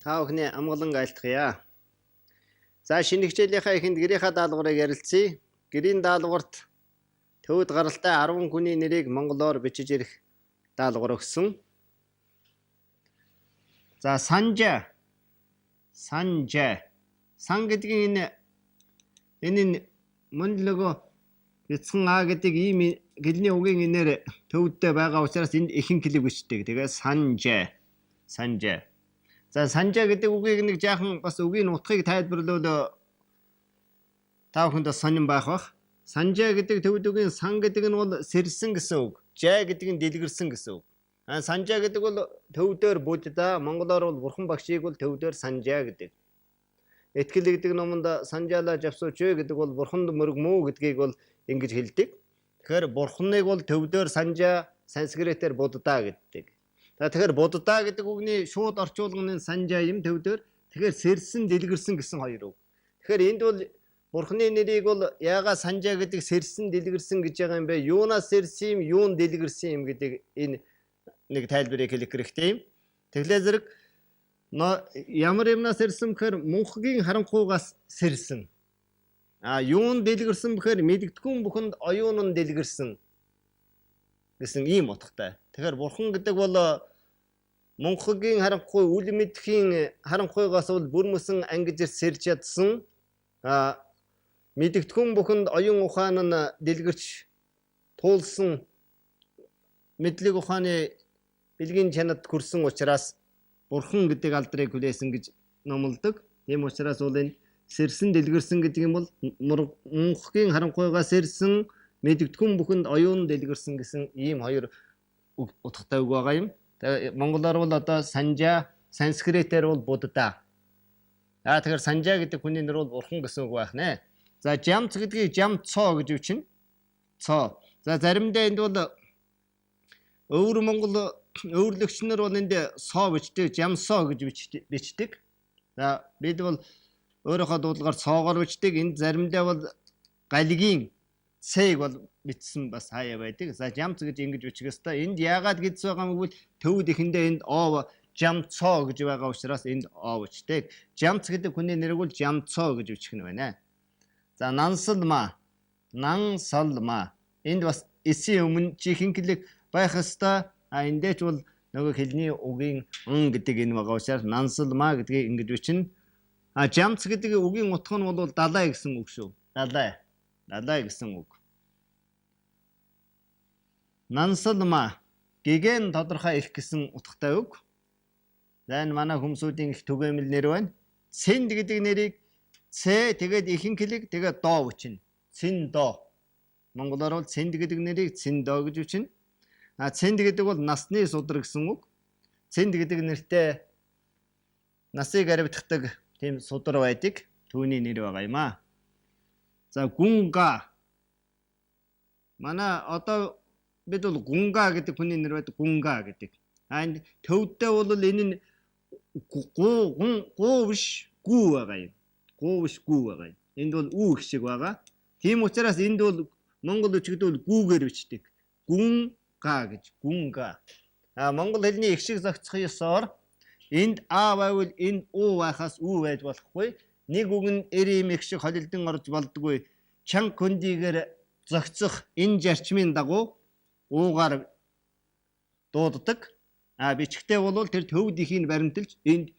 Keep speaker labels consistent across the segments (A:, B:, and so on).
A: Та бүхний амгалан айлтгая. За шинэ хичээлийнхаа эхэнд гэрийнхаа даалгаврыг ярилцъя. Гэрийн даалгаварт төвд гаралтай 10 хүний нэрийг монголоор бичиж ирэх даалгавар өгсөн. За санжа. Сан гэдгийн энэ мөн лого бяцхан А гэдэг ийм гэлний үгийн инээр төвдөө байгаа учраас энд ихэнх хэлэг бичдэг. Тэгээ санжа. За санжа гэдэг үгийг нэг жаахан бас үгийн утгыг тайлбарлавал та бүхэнд сонирн байх бах. Санжа гэдэг төвд үгийн сан гэдэг нь бол сэрсэн гэсэн үг. Жа гэдэг нь дэлгэрсэн гэсэн үг. Санжа гэдэг бол төвдөр Будда, монголоор бол бурхан багшийг бол төвдөр санжа гэдэг. Итгэл гэдэг номонд санжаала жавсууч гэдэг бол бурханд мөргмөө гэдгийг бол ингэж хэлдэг. Тэгэхээр бурханыг бол төвдөр санжа, санскритээр Будда гэдэг. Тэгэхээр Будда гэдэг үгний шууд орчуулгын санжа юм төвдөр. Тэгэхээр сэрсэн, дэлгэрсэн гэсэн хоёр үг. Тэгэхээр энд бол бурханы нэрийг бол яага санжа гэдэг сэрсэн, дэлгэрсэн гэж байгаа юм бэ? Юунаас сэрсэн юм, юун дэлгэрсэн юм гэдэг энэ нэг тайлбарыг хэлэх хэрэгтэй юм. Тэглээ зэрэг ямар юмнаас сэрсэн бэхээр мөнхгийн харанхуйгаас сэрсэн. Юун дэлгэрсэн бэхээр мэдгэдэггүй бүхэнд оюун нь дэлгэрсэн гэсэн ийм утгатай. Тэгэхээр бурхан гэдэг бол мөнхгийн харанхуй, үл мэдхийн харанхуйгаас бол бүрмөсөн ангиж сэрж ядсан. Мэдгэдэггүй бүхэнд оюун ухаан нь дэлгэрч туулсан мэдлэг ухааны бэлгийн чанарт хүрсэн учраас бурхан гэдэг алдрыг хүлээсэн гэж номлодог. Тийм учраас бол энэ сэрсэн, дэлгэрсэн гэдэг юм бол мөнхгийн харанхуйгаас сэрсэн, мэдгэдэггүй бүхэнд оюун дэлгэрсэн гэсэн ийм хоёр утгатай үг байгаа юм. Монголоор бол одоо санжа, санскритээр бол Будда. Тэгэхээр санжа гэдэг хүний нэр бол бурхан гэсэн үг байх нэ. За жамц гэдгийг жамцоо гэж үчнэ. Цоо. За заримдаа энд бол өвөр монгол өвөрлөгч нар бол энд соо бичдэг, жамсоо гэж бичдэг. За бид бол өөрийнхөө дуудлагаар цоогоор бичдэг. Энд заримдаа бол галигийн цэг бол бичсэн бас хаяа байдаг. За жамц гэж ингэж бичих ёстой. Энд яагаад гэдс байгаа юм бол төвд ихэндээ энд оо жамцоо гэж байгаа учраас энд оо бичдэг. Жамц гэдэг хүний нэрийг бол жамцоо гэж бичих нь байна. За нансалма. Энд бас эсийн өмнө чихэнхлэг байх ёстой. Эндээч бол нөгөө хэлний үгийн гэдэг энэ байгаа учраас нансалма гэдгийг ингэж бичнэ. Жамц гэдэг үгийн утга нь бол далай гэсэн үг шүү. Далай гэсэн үг. Нансалма гэгэн тодорхой их гэсэн утгатай үг. За энэ манай хүмүүсийн их түгээмэл нэр байна. Цэнд гэдэг нэрийг цэ тэгээд ихэнх хэлэг тэгээд доо бичнэ. Цэн доо. Монголоор бол цэнд гэдэг нэрийг цэн доо гэж бичнэ. Цэнд гэдэг бол насны судар гэсэн үг. Цэнд гэдэг нэртэй насыг арвиддаг тийм судар байдаг. Түүний нэр байгаа юм аа. За гунга. Манай одоо бид бол гунга гэдэг хүний нэр байдаг. Гунга гэдэг. Энд төвдөө бол энэ нь гуу биш гүү байгаа юм. Гуу биш гүү байгаа юм. Энд бол үү шиг байгаа. Тийм учраас энд бол монгол үчигдвэл гүүгээр бичдэг. Гунга гэж. Гунга. Монгол хэлний их шиг зохицох ёсоор энд а байвал энд уу байхаас үү байж болохгүй. Нэг үг нь эрэм их шиг холилдон орж болдгүй. Чанга хөндийгээр зохицох энэ зарчмын дагуу уугаар дууддаг. Бичгтээ бол тэр төвд ихийг баримталж энд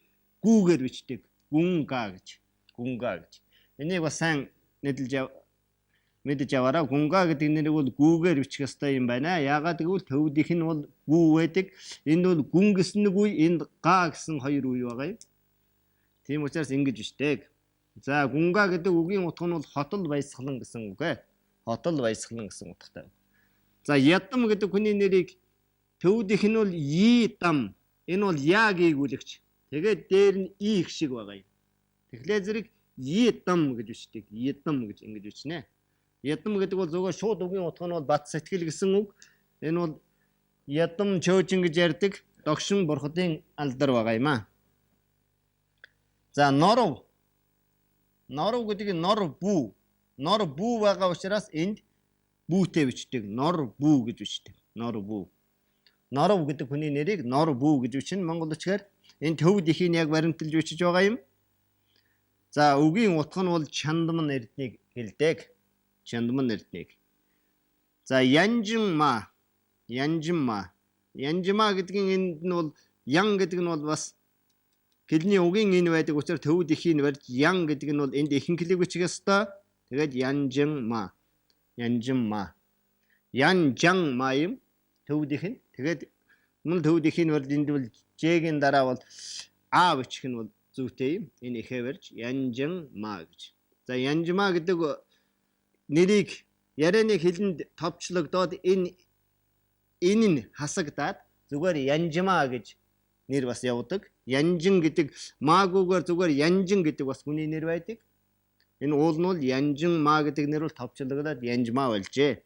A: гүүгээр бичдэг. Гунга гэж. Энийг бас сайн мэдэж аваарай. Гунга гэдэг нэрийг бол гүүгээр бичих ёстой юм байна. Яагаад гэвэл төвд их нь бол гүү байдаг. Энд бол гүн гэсэн нэг үе, энд га гэсэн хоёр үе байгаа юм. Тийм учраас ингэж бичдэг. За гунга гэдэг үгийн утга нь бол хотол баясгалан гэсэн үг ээ. Хотол баясгалан гэсэн утгатай. За ядам гэдэг хүний нэрийг төвд их нь бол дам. Энэ бол яагийг үлэгч. Тэгээд дээр нь их шиг байгаа юм. Тэгэхээр зэрэг дам гэж бичдэг. Дам гэж ингэж бичнэ. Ядам гэдэг бол зөвхөн шууд үгийн утга нь бол бат сэтгэл гэсэн үг. Энэ бол ядам чөөжин гэж ярьдаг. Догшин бурхадын алдар байгаа юм аа. За норов. Норов гэдэг нь нор бүү. Нор бүү байгаа учраас энд бүүтэй бичдэг. Нор бүү гэж бичдэг. Нор бүү. Норов гэдэг хүний нэрийг нор бүү гэж бичнэ. Монгол үгээр Энэ төвд ихийг яг баримталж бичиж байгаа юм. За үгийн утга нь бол чандман эрднийг хэлдэг. Чандман эрднийг. За янжинма. Янжинма. Янжима гэдгийн энд нь бол ян гэдэг нь бол бас хэлний үгийн энэ байдаг учраас төвд ихийг барьж ян гэдэг нь бол энд ихэнхлийг бичих ёстой. Тэгээд янжинма. Янжинма. Янжанма юм. Төвд их нь. Тэгээд мөн төвд ихийг барьж энд бол Ж-ийн дараа бол А бичих нь бол зүйтэй юм. Энэ ихээ барьж янжинма гэж. За янжима гэдэг нэрийг ярианы хэлэнд товчлогдоод энэ нь хасагдаад зүгээр янжима гэж нэр бас явдаг. Янжин гэдэг маагүйгээр зүгээр янжин гэдэг бас хүний нэр байдаг. Энэ уул нь бол янжинма гэдэг нэр бол товчлогдоод янжима болжээ.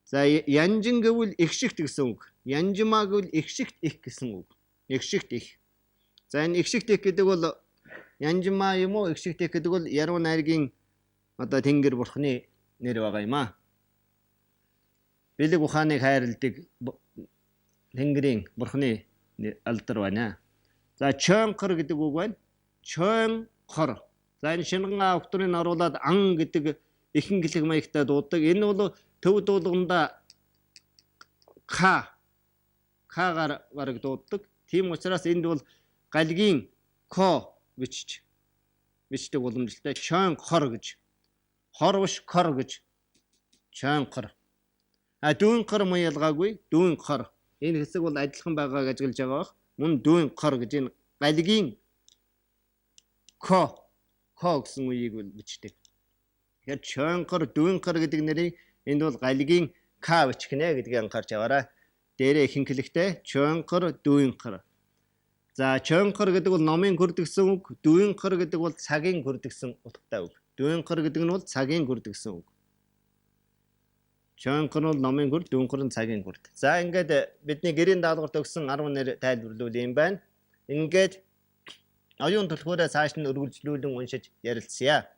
A: За янжин гэвэл их шигт гэсэн үг. Янжима гэвэл их шигт их гэсэн үг. Их шигт их. За энэ их шигт их гэдэг бол янжима юм уу? Их шигт их гэдэг бол яруу найргийн одоо тэнгэр бурхны нэр байгаа юм аа. Бэлэг ухааныг хайрладаг тэнгэрийн бурхны алдар байна. За чонхор гэдэг үг байна. Чонхор. За энэ шинган авторын оруулаад ан гэдэг ихэнхлэг маягтай дууддаг. Энэ бол төв дуулганда К-гаар бараг дууддаг. Тийм учраас энд бол галгийн К бичдэг боломжтой. Чонхор гэж. Хорвш кор гэж. Чонхор. Дүүнхор муу ялгаагүй. Дүүнхор. Энэ хэсэг бол адилхан байгааг ажиглаж байгаа бах. Мөн дүүнхор гэж энэ галгийн К гэсэн үеийг бичдэг. Тэгэхээр чонхор, дүүнхор гэдэг нэрийг энд бол галгийн К бичих нэ гэдгийг анхаарч аваарай. Дээрээ ихэнхлэгтэй чонхор, дүүнхор. За чонхор гэдэг бол номын хүрдэгсэн үг. Дүүнхор гэдэг бол цагийн хүрдэгсэн утгатай үг. Дүүнхор гэдэг нь бол цагийн хүрдэгсэн үг. Чонхор нь номын хүрд, дүүнхор нь цагийн хүрд. За ингээд бидний гэрийн даалгаварт өгсөн 10 нэр тайлбарлуул юм байна. Ингээд оюун төлхөөрөө цааш нь үргэлжлүүлэн уншиж ярилцъя.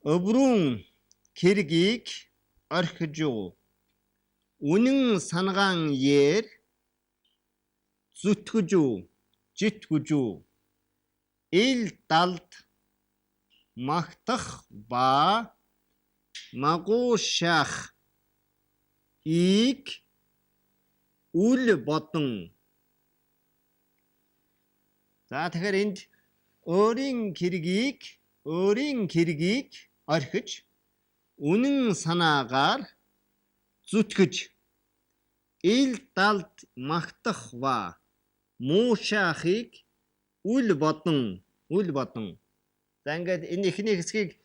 A: Өврүүн кэргийг орхиж юу? Үнэн сангаан ер зүтгэж юу? Житгүж юу? Ил далд магтах ба магуушах ийг үл бодон. За тэгэхээр энд өөрийн кэргийг орхиж үнэн санаагаар зүтгэж ил далд магтах ба муушахыг үл бодон. За ингээд энэ эхний хэсгийг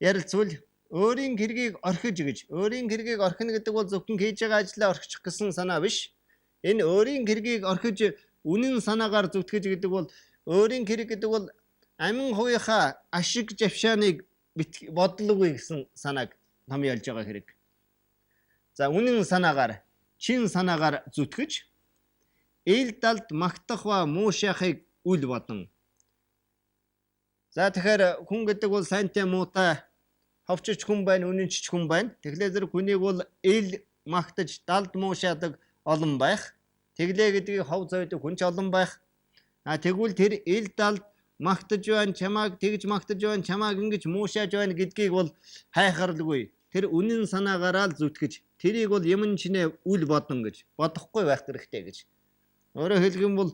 A: ярилцвал өөрийн кэргийг орхиж гэж. Өөрийн кэргийг орхино гэдэг бол зөвхөн хийж байгаа ажлаа орхичих гэсэн санаа биш. Энэ өөрийн кэргийг орхиж үнэн санаагаар зүтгэж гэдэг бол өөрийн кэрэг гэдэг бол амин хувийнхаа ашиг завшааныг бодлогогүй гэсэн санааг томьёолж байгаа хэрэг. За үнэн санаагаар, чин санаагаар зүтгэж ил далд магтах ба муушахыг үл бодон. За тэгэхээр хүн гэдэг бол сайнтай муутай ховчч хүн байна, үнэнч хүн байна. Тэгэхээр зэрэг хүнийг бол ил магтаж далд муушаадаг олон байх. Тэглээ гэдгийг хов зойдог хүн ч олон байх. Тэгвэл тэр ил далд магтаж байна, чамааг тэгж магтаж байна, чамааг ингэж муушааж байна гэдгийг бол хайхарлгүй. Тэр үнэн санаагаараа л зүтгэж, тэрийг бол юм чинээ үл бодно гэж бодохгүй байх хэрэгтэй гэж. Өөрөөр хэлэх юм бол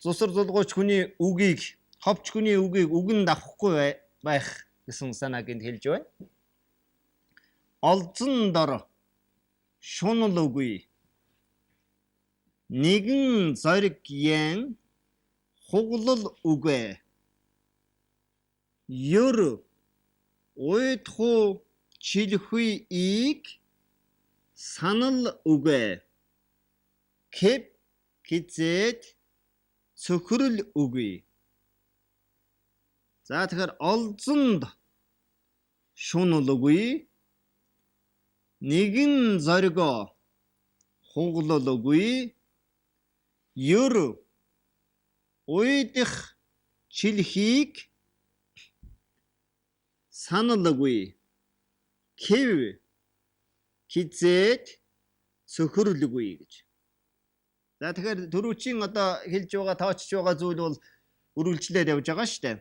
A: зусар зулгууч хүний үгийг, ховч хүний үгийг үгэнд авахгүй байх гэсэн санааг энд хэлж байна. Олзон дор шунал үгүй. Нэгэн зориг ян хуглал үгүй. Ёр уйдху жилхүй ийг санал үгүй. Кэп хизээд цөхрөл үгүй. За тэгэхээр олзонд шунал үгүй. Нэгэн зоригоо хуглал үгүй. Ёр уйдах жилхийг санал үгүй. Кэв хизээд цөхрөл үгүй гэж. За тэгэхээр төрүүчийн одоо хэлж байгаа тоочж байгаа зүйл бол үргэлжлээд явж байгаа шүү дээ.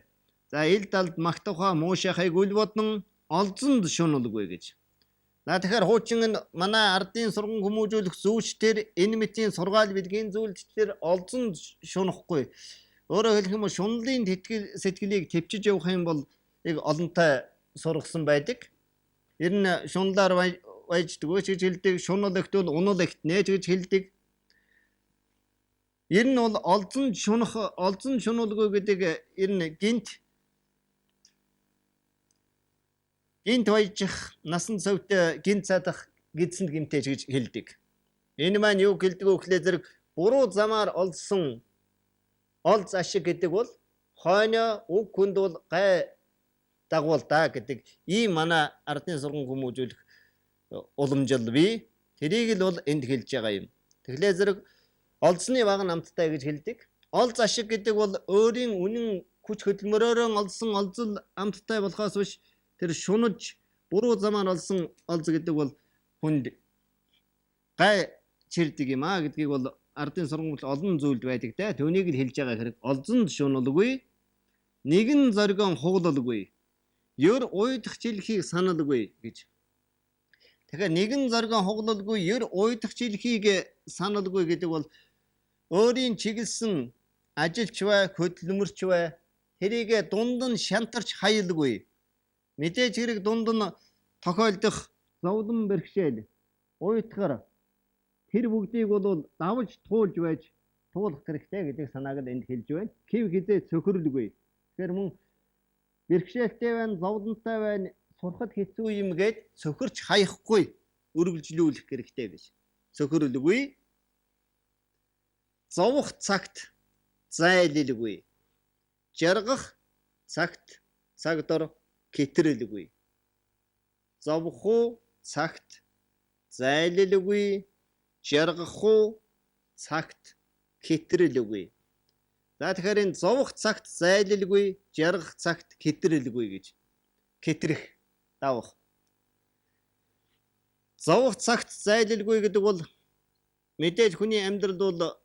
A: За ил далд магтахаа муушахыг үл боднон олзонд шунуулгүй гэж. За тэгэхээр хуучин нь манай ардын сурган хүмүүжүүлэх зүүчтэр энэ мэтийн сургаал билгийн зүйлчдэр олзонд шунахгүй. Өөрөөр хэлэх юм бол шунлын сэтгэлийг төвчж явах юм бол яг олонтой сургасан байдаг. Ер нь шунлаар баяждаг гэж хэлдэг. Шунал ихт бол унал ихт нээж гэж хэлдэг. Ер нь бол олзон шунуулгүй гэдэг ер нь гинт баяжих насан цовтой гинт цадах гидсэнд гимтэж гэж хэлдэг. Энэ маань юу хэлдэг вэ гэхлээр зэрэг буруу замаар олсон олз ашиг гэдэг бол хойно уг хүнд бол гай дагуул да гэдэг ийм манай ардын сурган хүмүүжүүлэх уламжлал бий. Тэрийг л бол энд хэлж байгаа юм. Тэгэхээр зэрэг олзны баг намттай гэж хэлдэг. Олз ашиг гэдэг бол өөрийн үнэн хүч хөдөлмөрөөр олсон олзол амттай болохоос биш тэр шунаж буруу замаар олсон олз гэдэг бол хүнд гай чирдэг юм а гэдгийг бол ардын сургамж олон зүйлд байдаг те. Түүнийг л хэлж байгаа хэрэг олзонд шунуулгүй, нэгэн зоригон хуглалгүй, ёр уйдах жилхийг саналгүй гэж. Тэгэхээр нэгэн зоригон хуглалгүй, ёр уйдах жилхийг саналгүй гэдэг бол өөрийн чиглэсэн ажилч бай, хөдөлмөрч бай тэрийг дунд нь шантарч хаялгүй. Мэдээж хэрэг дунд нь тохиолдох зовлон бэрхшээл, уйтгар тэр бүгдийг бол давж туулж байж туулах хэрэгтэй гэдэг санааг л энд хэлж байна. Кив хизээ цөхрөлгүй. Тэгэхээр мөн бэрхшээлтэй байна, зовлонтой байна, сурахад хэцүү юм гээд цөхөрч хаяхгүй үргэлжлүүлэх хэрэгтэй гэж. Цөхрөлгүй. Зовох цагт зайлилгүй. Жаргах цагт цагдор хэтрэлгүй. Зовхуу цагт зайлилгүй. Жаргахуу цагт хэтрэлгүй. За тэгэхээр энэ зовох цагт зайлилгүй, жаргах цагт хэтрэлгүй гэж. Хэтрэх, давах. Зовох цагт зайлилгүй гэдэг бол мэдээж хүний амьдралд бол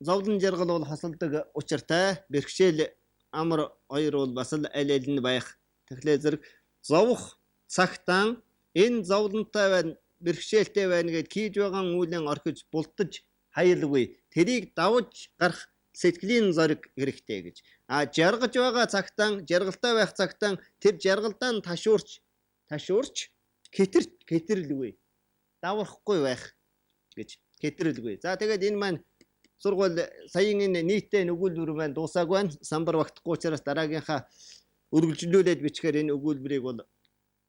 A: зовлон жаргал бол хосолдог учиртай. Бэрхшээл амар хоёр бол бас л аль аль нь байх. Тэгэхээр зэрэг зовох цагтаа энэ зовлонтой байна, бэрхшээлтэй байна гэд хийж байгаа үүлэн орхиж бултаж хаялгүй. Тэрийг давж гарах сэтгэлийн зориг хэрэгтэй гэж. Жаргаж байгаа цагтаа, жаргалтай байх цагтаа тэр жаргалдаа ташуурч хэтрэлгүй. Даврахгүй байх гэж. Хэтрэлгүй. За тэгээд энэ маань сургууль саяын энэ нийттэй өгүүлбэр маань дуусаагүй байна. Самбар багтахгүй учраас дараагийнхаа үргэлжлүүлээд бичгээр энэ өгүүлбэрийг бол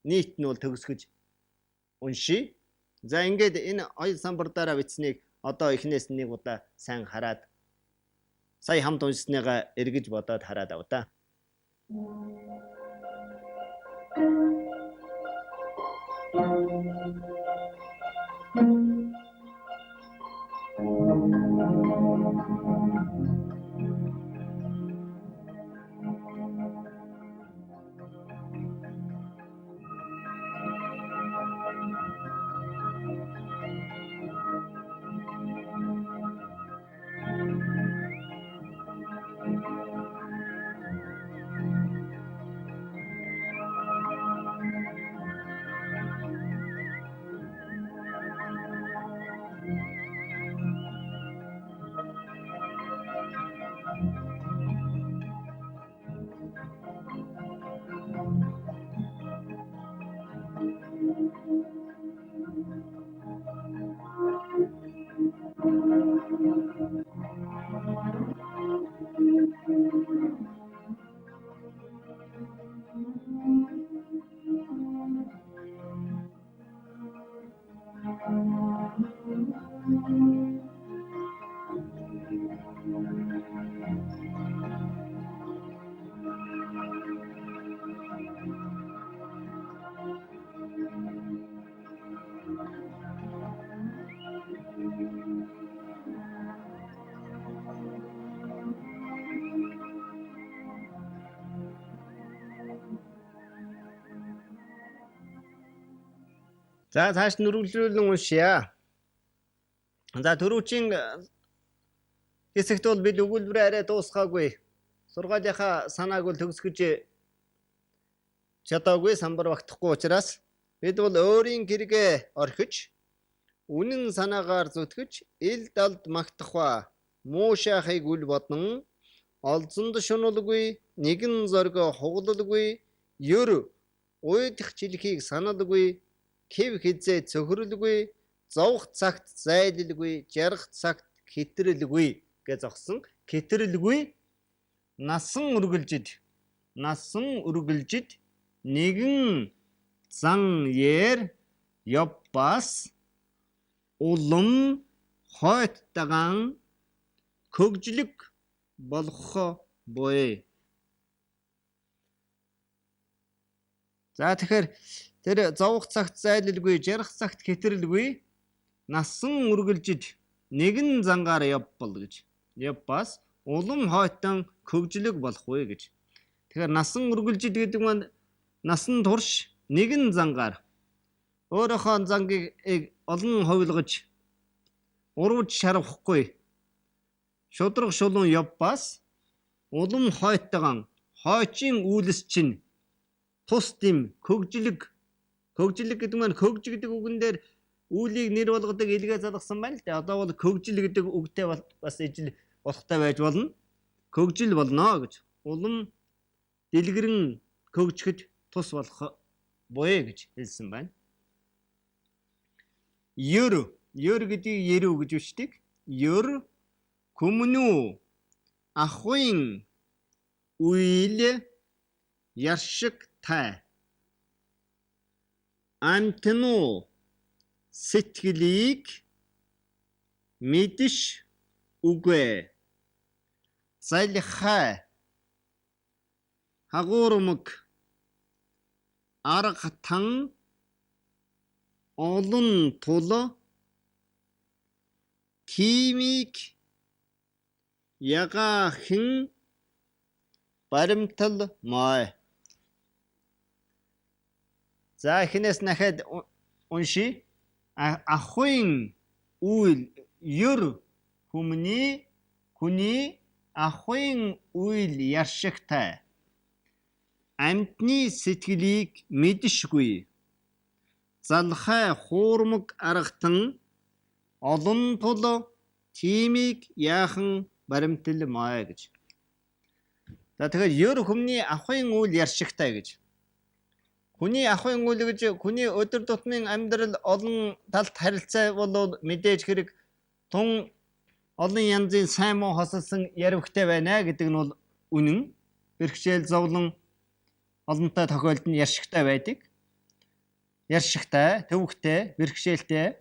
A: нийт нь бол төгсгөж уншия. За ингээд энэ хоёр самбар дараа бичснийг одоо эхнээс нэг удаа сайн хараад сая хамт уншсныгаа эргэж бодоод хараад ав та. За цааш нь үргэлжлүүлэн уншия. За түрүүчийн хэсэгт бол бид өгүүлбэрээ арай дуусгаагүй. Сургаалынхаа санааг бол төгсгөж чадаагүй, самбар багтахгүй учраас бид бол өөрийн гэргээ орхиж үнэн санаагаар зүтгэж ил далд магтах муу шахыг үл бодон олзонд шунулгүй нэгэн зоргоо хугалалгүй ёр уйдах жилхийг саналгүй хэв хизээ цөхрөлгүй зовх цагт зайлалгүй жаргах цагт хэтрэлгүй гэж зогсон. Хэтрэлгүй насан үргэлжид нэгэн зан ер явбас улам хойтдаган хөгжлөг болох боё. За тэгэхээр тэр зовх цагт зайлалгүй, жаргах цагт хэтрэлгүй насан үргэлжид нэгэн зангаар явбал гэж. Явбас улам хойтон хөгжлөг болох вэ гэж. Тэгэхээр насан үргэлжид гэдэг нь насан турш нэгэн зангаар өөрийнхөө зангийг олон хувилгаж урууж шарвахгүй шудраг шулуун явбас улам хойтойгон хойчийн үүлс чинь тус дэм хөгжлөг гэдэг нь хөгж гэдэг үгэн дээр үүлийг нэр болгодог илгээ залгасан байна л да. Одоо бол хөгжил гэдэг үгтэй бас ижил болохтой байж болно. Хөгжил болно гэж. Улам дэлгэрэн хөгжөхөд тус болох боё гэж хэлсэн байна. Ёр гэдгийг яруу гэж бичдэг. Ёр хүмүүнүү ахуйн үйл яршигтай амтнуу сэтгэлийг мэдш үгүй залхай хагуурмаг аргатан олон тул тимик ягаахын баримтал май. За эхнээс нахад унши. Ахуйн үйл ёр хүний ахуйн үйл яршигтай амтны сэтгэлийг мэдшгүй залхай хуурмаг аргатан олон тул тимийг яахан баримтал май гэж. За тэгэхээр ёр хүний ахуйн үйл яршигтай гэж. Хүний ахуйн үйл гэж хүний өдөр тутмын амьдрал олон талт харилцаа бол мэдээж хэрэг тун олон янзын сайн муу хосолсон ярвхтай байна гэдэг нь бол үнэн. Бэрхшээл зовлон олонтой тохиолдолд яршигтай байдаг. Яршигтай, төвөгтэй, бэрхшээлтэй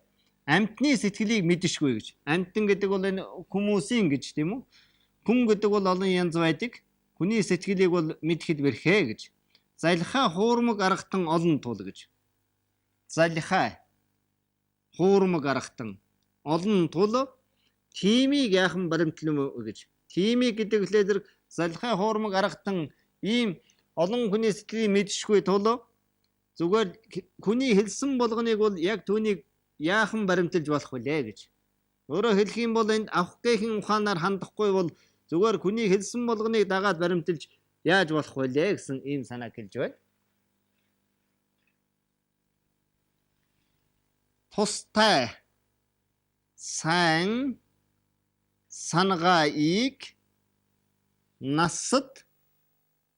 A: амтны сэтгэлийг мэдшгүй гэж. Амтан гэдэг бол энэ хүмүүсийн гэж тийм үү? Хүн гэдэг бол олон янз байдаг. Хүний сэтгэлийг бол мэдэхэд бэрхээ гэж. Залхай хуурмаг аргатан олон тул гэж. Залхай хуурмаг аргатан олон тул тимийг яахан баримтлан гэж. Тимийг гэдэг лэзэр залхай хуурмаг аргатан ийм олон хүний сэтгэлийг мэдшгүй тул зүгээр хүний хэлсэн болгоныг бол яг түүнийг яахан баримталж болох вүлээ гэж. Өөрөөр хэлэх юм бол энд авах гээхэн ухаанаар хандахгүй бол зүгээр хүний хэлсэн болгоныг дагаад баримталж яаж болох вүлээ гэсэн ийм санаа хэлж байна. Тустай сайн санаагаыг насад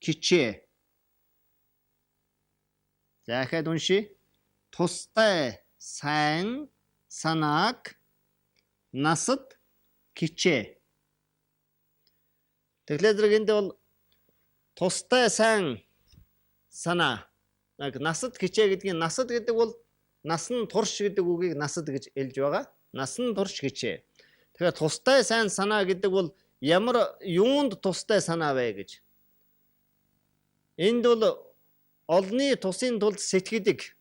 A: кичээ. Захад унши. Тустай сайн санааг насад кичээ. Тэгэхээр энд бол тустай сайн санаа. Насад кичээ гэдгийг насад гэдэг бол насан турш гэдэг үгийг насад гэж хэлж байгаа. Насан турш кичээ. Тэгэхээр тустай сайн санаа гэдэг бол ямар юунд тустай санаа вэ гэж. Энд бол олны тусын тулд сэтгэдэг.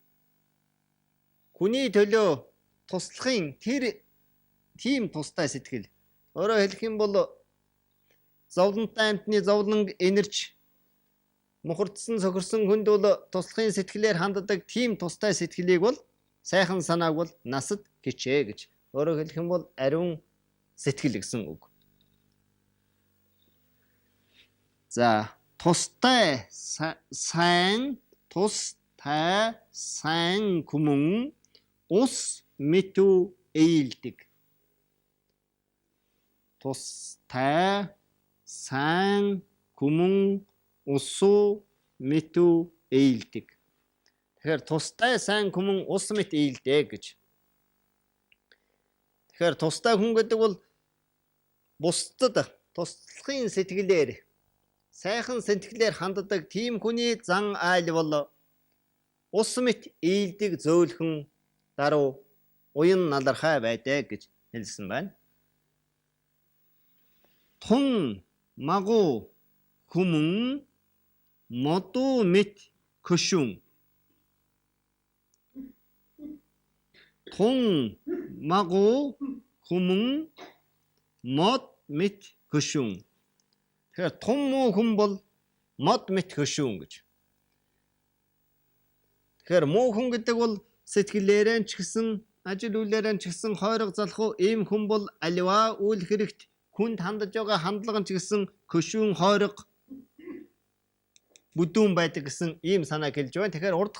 A: Хүний төлөө туслахын тийм тустай сэтгэл. Өөрөөр хэлэх юм бол зовлонтой амтны зовлон энэрч мухардсан сохирсон хүнд бол туслахын сэтгэлээр ханддаг тийм тустай сэтгэлийг бол сайхан санааг бол насад кичээ гэж Өөрөөр хэлэх юм бол ариун сэтгэл гэсэн үг. За тустай сайн хүмүүн ус мэдүү ээлдэг. Тустай сайн хүмүүн усу мэдүү ээлдэг. Тэгэхээр тустай сайн хүмүүн ус мэт ээлдэг гэж. Тэгэхээр тустай хүн гэдэг бол бусдад туслахын сэтгэлээр, сайхан сэтгэлээр ханддаг тийм хүний зан айл бол ус мэт ээлдэг зөөлхөн даруй уян налархай байдаг гэж хэлсэн байна. Тун магу хүмүүн модуу мэт хөшүүн. Тун магу хүмүүн мод мэт хөшүүн. Тэгэхээр тун муу хүн бол мод мэт хөшүүн гэж. Тэгэхээр муу хүн гэдэг бол сэтгэлээрэн ч гэсэн, ажил үйлээрэн ч гэсэн хойрог залхуу ийм хүн бол аливаа үйл хэрэгт хүнд хандаж байгаа хандлага ч гэсэн хөшүүн хойрог бүдүүн байдаг гэсэн ийм санааг хэлж байна. Тэгэхээр урд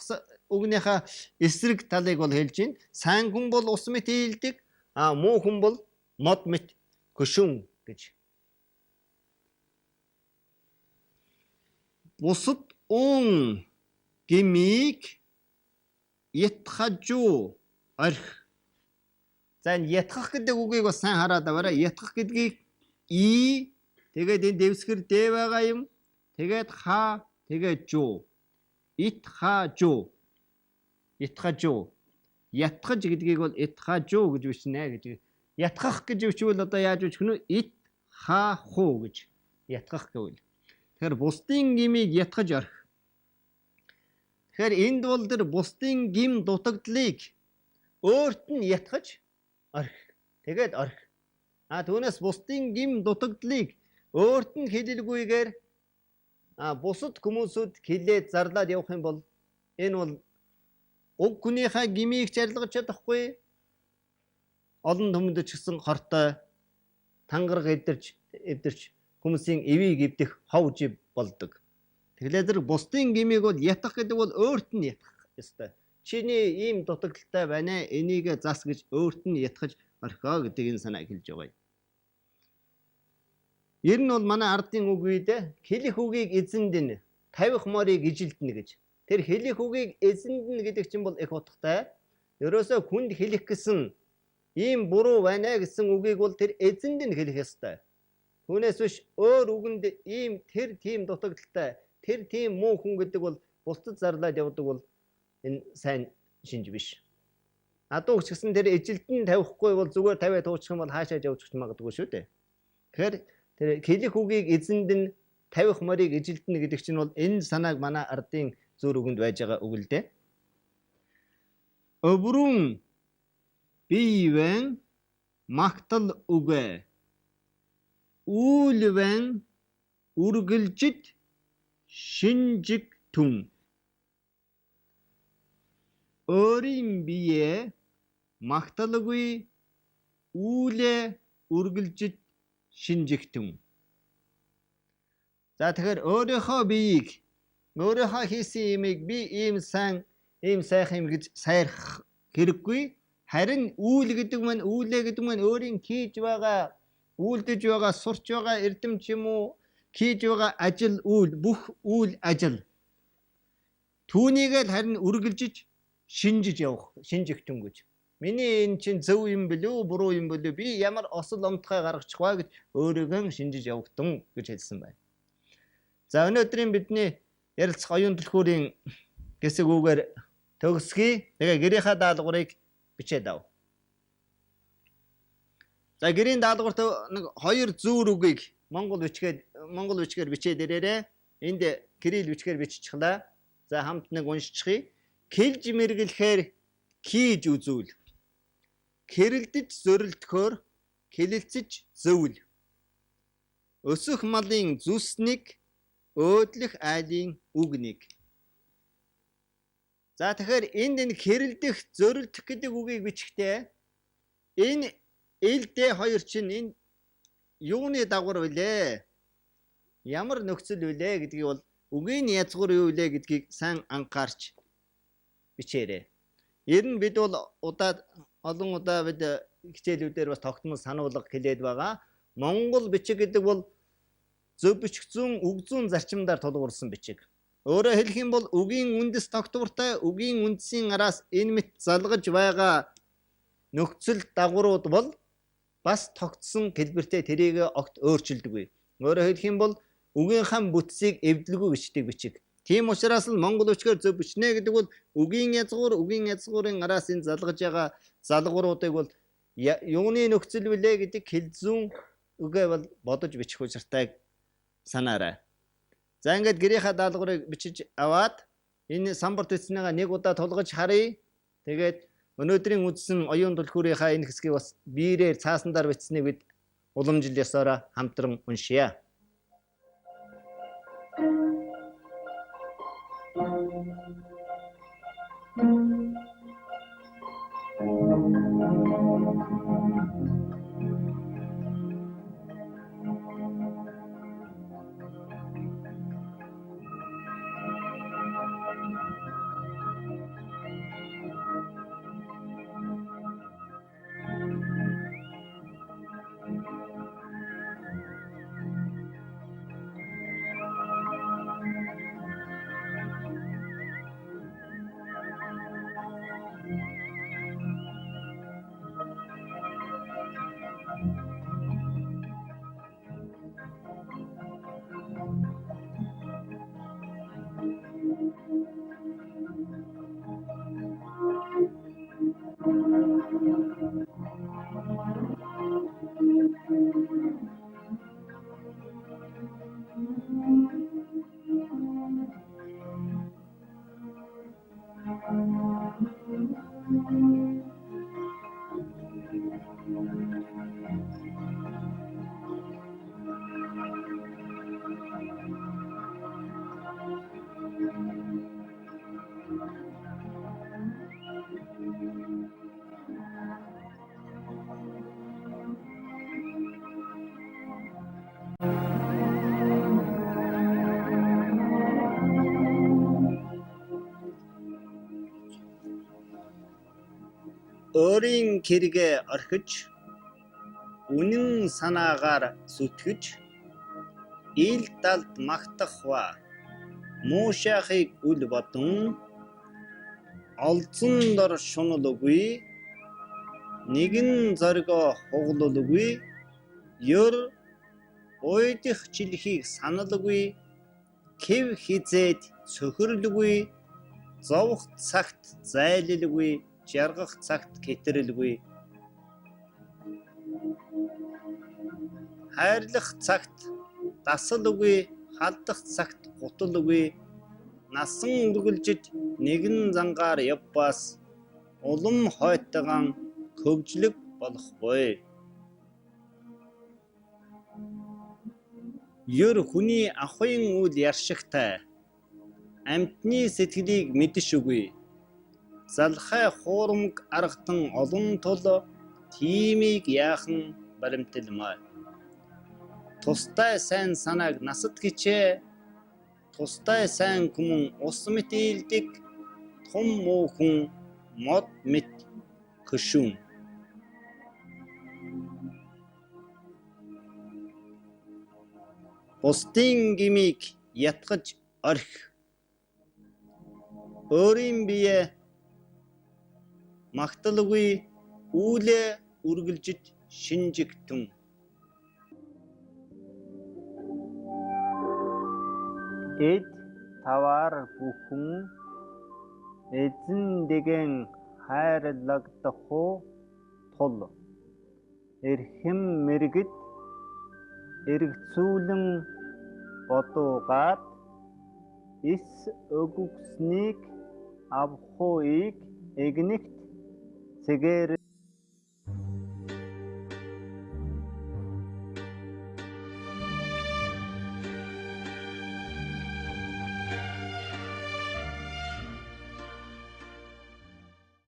A: үгнийхээ эсрэг талыг бол хэлж байна. Сайн хүн бол ус мэт ээлдэг, муу хүн бол мод мэт хөшүүн гэж. Бусад ун гимиг ятхажуу орх. За энэ ятгах гэдэг үгийг бас сайн хараад аваарай. Ятгах гэдгийг и тэгээд энэ дэвсгэр дэ байгаа юм. Тэгээд ха тэгээд жуу. Итхажуу. Итхажуу. Ятгаж гэдгийг бол итхажуу гэж бичнэ гэж. Ятгах гэж бичвэл одоо яаж бичэх нь вэ? Ит ха хуу гэж ятгах гэвэл. Тэгэхээр бусдын гимиг ятгаж орх. Тэгэхээр энд бол тэр бусдын гим дутагдлыг өөрт нь ятгаж орх. Тэгээд орх. Түүнээс бусдын гим дутагдлыг өөрт нь хэлэлгүйгээр бусад хүмүүсүүд хэлээд зарлаад явах юм бол энэ бол уг хүнийхээ гмийг чарлгаж чадахгүй, олон түмэнд ч гэсэн хортой тангараг эвдэрч хүмүүсийн эвийг эвдэх ховж болдог. Тэгэхээр тэр бусдын гмийг бол ятгах гэдэг бол өөрт нь ятгах ёстой. Чиний ийм дутагдaltaй байна ээ, энийг зас гэж өөрт нь ятгаж орхио гэдэг энэ санааг хэлж байгаа юм. Ер нь бол манай ардын үг үйдэ хэлэх үгийг эзэнд нь, тавих морийг ижилдэнэ гэж. Тэр хэлэх үгийг эзэнд нь гэдэг чинь бол их утгатай. Ерөөсөө хүнд хэлэх гэсэн ийм буруу байна гэсэн үгийг бол тэр эзэнд нь хэлэх ёстой. Түүнээс биш өөр үгэнд ийм тэр тийм дутагдaltaй, тэр тийм муу хүн гэдэг бол бусдад зарлаад явдаг бол энэ сайн шинж биш. Адуу ч гэсэн тэр ижилдэн тавихгүй бол зүгээр тавиа туучих юм бол хаашаа явж магадгүй шүү дээ. Тэгэхээр тэр хэлэх үгийг эзэнд нь, тавих морийг ижилдэнэ гэдэг чинь бол энэ санааг манай ардын зөөр үгэнд байж байгаа үг л дээ. Өврүн бивэн магтал үгэ. Үүлвэн үргэлжид шинжиг түн. Өөрийн бие магталгүй, үүлээ үргэлжид шинжигтэн. За тэгэхээр өөрийнхөө биеийг, өөрийнхөө хийсэн юмыг би ийм сайхан юм гэж сайрах хэрэггүй. Харин үйл гэдэг маань, үүлээ гэдэг маань өөрийн хийж байгаа, үйлдэж байгаа, сурч байгаа эрдэм ч юм уу, хийж байгаа ажил, үйл, бүх үйл ажил. Түүнийг л харин үргэлжиж шинжиж явах, шинжигтэн гэж. Миний энэ чинь зөв юм бэлүү, буруу юм бэлүү, би ямар осол омтгой гаргачих вэ гэж өөрийгөө шинжиж явагдсан гэж хэлсэн байна. За өнөөдрийн бидний ярилцах оюун түлхүүрийн хэсэг үгээр төгсгий. Тэгээ гэрийнхаа даалгаврыг бичээд ав. За гэрийн даалгаварт нэг хоёр зүүр үгийг монгол бичгээр бичээд ирээрээ. Энд кирилл бичгээр биччихлаа. За хамт нэг уншчихъя. Хэлж мэргэлэхээр хийж үзүүл. Хэрэлдэж зөрөлдөхөөр хэлэлцэж зөвл. Өсөх малын зүснийг өөдлөх айлын үгнийг. За тэгэхээр энд энэ хэрэлдэх, зөрөлдөх гэдэг үгийг бичихтэй Энэ ээлдээ хоёр чинь энэ юуны дагавар вүлээ? Ямар нөхцөл вүлээ гэдгийг бол үгийн язгуур юу вүлээ гэдгийг сайн анхаарч бичээрэй. Ер нь бид бол олон удаа бид хичээлүүдээр бас тогтмол сануулга хэлээд байгаа. Монгол бичиг гэдэг бол зөв бичгцэн үг зүүн зарчимдаар тулгуурласан бичиг. Өөрөөр хэлэх юм бол үгийн үндэс тогтвортой, үгийн үндэсийн араас энэ мэт залгаж байгаа нөхцөл дагаврууд бол бас тогтсон хэлбэртэй тэрийг огт өөрчилдөггүй. Өөрөөр хэлэх юм бол үгийн хам бүтцийг эвдэлгүй бичдэг бичиг. Тийм учраас л монгол үчгээр зөв бичнэ гэдэг бол үгийн язгуурын араас энэ залгаж байгаа залгууруудыг бол юуны нөхцөл вүлээ гэдэг хэлзүүн үгээ бол бодож бичих учиртай санаарай. За ингээд гэрийнхаа даалгаврыг бичиж аваад энэ самбарт бичснээга нэг удаа тулгаж харъя. Тэгээд өнөөдрийн үзсэн оюун түлхүүрийнхаа энэ хэсгийг бас биеэр цаасандаар бичснийг бид уламжил ёсоор хамтран уншия. Өөрийн хэрэгэ орхиж, үнэн санаагаар сүтгэж, ил далд магтах ба муушаахыг үл бодон, олзон дор шуналгүй, нэгэн зоригоо хугалалгүй, ёр уйдах жилхийг саналгүй, хэв хизээд цөхөрлгүй, зовх цагт зайлалгүй, жаргах цагт гэтрэлгүй, хайрлах цагт дасалгүй, халдах цагт гуталгүй, насан үргэлжид нэгэн зангаар явбас улам хойтойгон хөгжлөг болохгүй. Ёр хүний ахуйн үйл яршигтай, амьтны сэтгэлийг мэдэж үгүй. Залхай хуурамг аргатан олон тул тиймийг яахан баримталмаа. Тустай сайн санааг насад хичээ, тустай сайн хүмүүн ус мэт ийдэг, том муу хүн мод мэт хөшүүн. Бусдын гмийг ятгаж орхи. Өөрийн бие магталгүй, үүлээ үргэлжид шинжигтэн. Эд таваар бүхэн эзэн дэгэн хайрлагдах тул эрхэм мэргэд эргцүүлэн бодуугаад ис өгөгснийг авахыг эгнэгт цэгэр